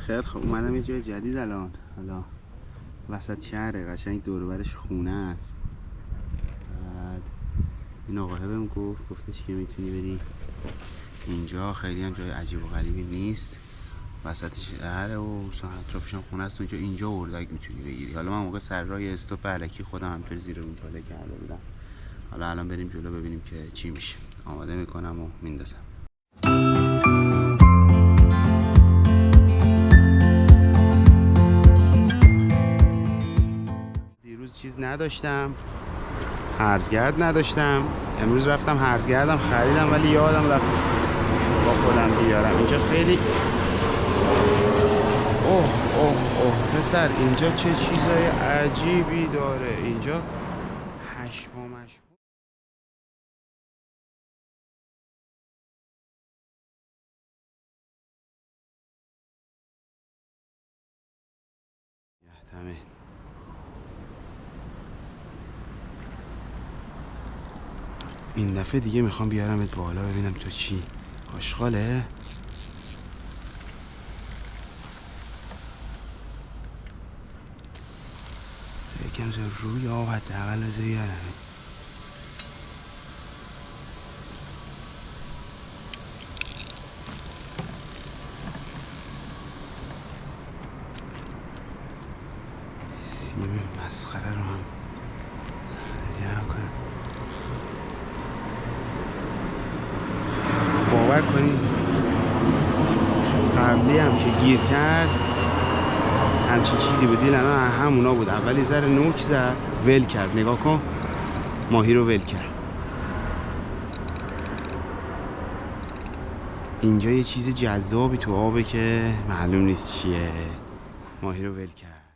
خیلی خب اومدم یه جای جدید الان. حالا وسط شهره، قشنگ دور و برش خونه است. بعد این آقاه بهم گفتش که میتونی بری اینجا، خیلی هم جای عجیب و غریبی نیست، وسط شهره و اطرافش هم خونه است. اینجا اردک میتونی بگیری. حالا من موقع سر راه استوپ الکی خودم همینطور زیر اون پله کرده بودم. حالا الان بریم جلو ببینیم که چی میشه. آماده میکنم و میندازم. دیروز چیز نداشتم، هرزگرد نداشتم، امروز رفتم هرزگردم خریدم ولی یادم رفت با خودم بیارم. اینجا خیلی اوه پسر، اینجا چه چیزای عجیبی داره. اینجا هشمامش یحتمه. این دفعه دیگه میخوام بیارمت بالا ببینم تو چی. آشغاله؟ یکم زر روی آب حداقل بذار بیارم. سیم مسخره رو هم جمع کنم. باور کنید قبلی هم که گیر کرد همچین چیزی بود. الان همونا بود. اولی ذره نوک زد، ول کرد. نگاه کن، ماهی رو ول کرد. اینجا یه چیز جذابی تو آبه که معلوم نیست چیه. ماهی رو ول کرد.